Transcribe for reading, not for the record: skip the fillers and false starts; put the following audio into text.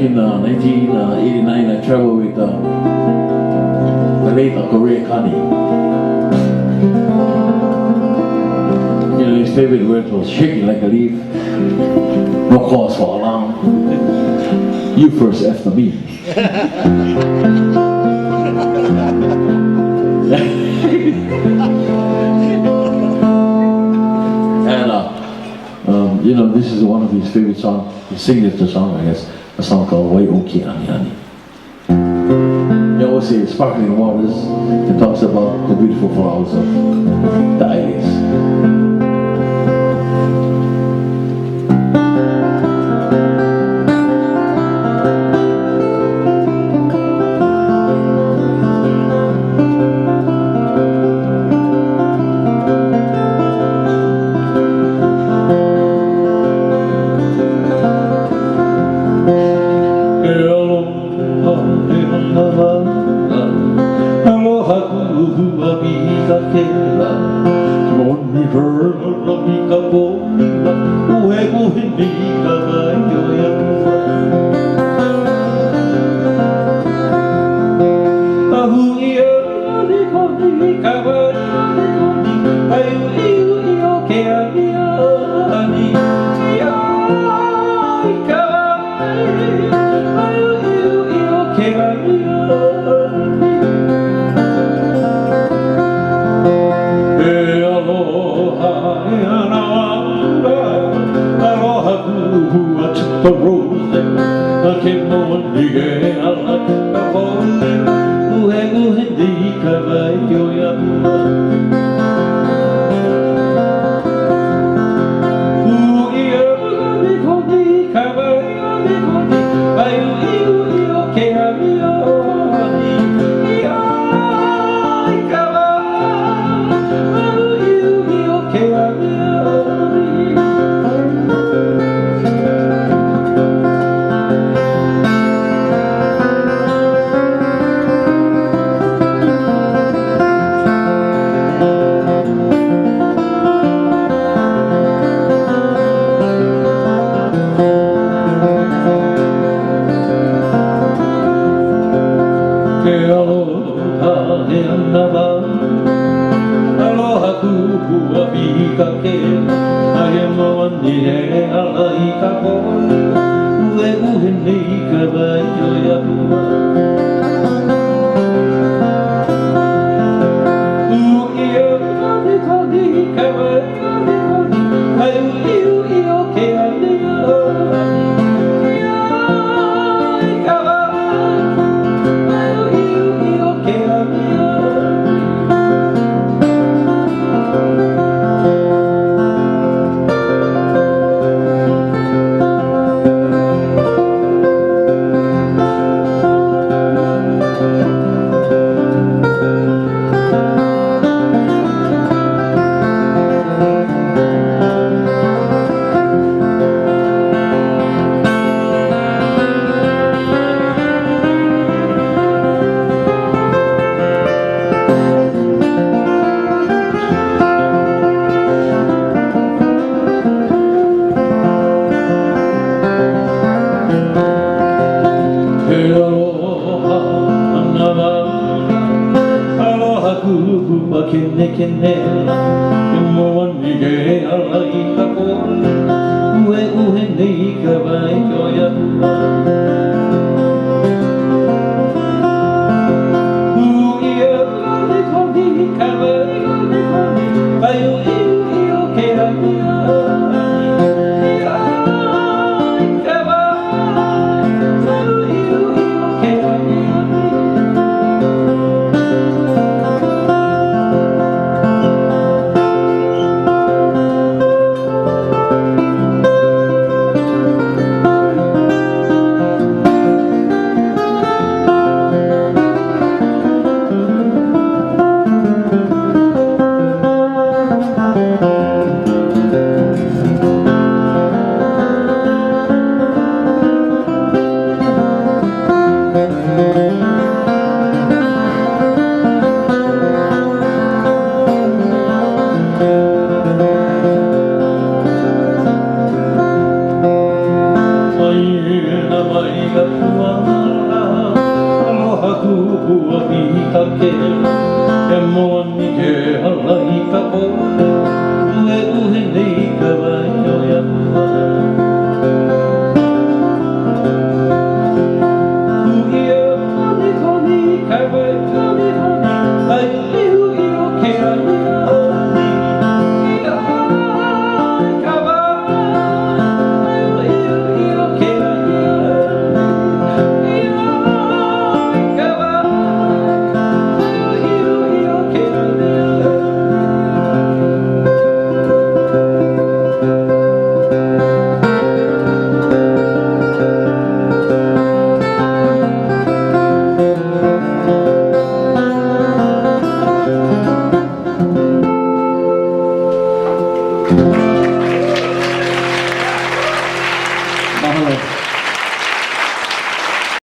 back in 1989, I traveled with the late Korea Kani. You know, his favorite word was shaking like a leaf. No cause for alarm. You first after me. And you know, this is one of his favorite songs, his signature song, I guess, a song called Wai Oki Ani Ani. They always say sparkling waters. It talks about the beautiful flowers of the islands. The rose that came on the gala, the boy who had the caballo yama. Aloha kupu api ka ke Ahe mawani he ala I ka koi Ue uhe nei ka vai o yapua Uki o kani kani ka vai kani kani Ai ui o ke ane o Ai ka vai Ai ui o ke ane o Kene kene mo wani ge ala I ka koi ue uhe nei ka vai o yapua ui o kani kani ka vai kani kani ai ui o ke ani ai ka vai ai ui o ke ani mai ga puana aloha kuhua pita ke e moa ni ke hala i ka o ue uhe nei ka vai o iapua Uhia koni koni ka vai koni koni ai ihu i o ke ani ani ia ka vai ihu i o ke ani ani ia ka vai ihu i o ke ani Mahalo.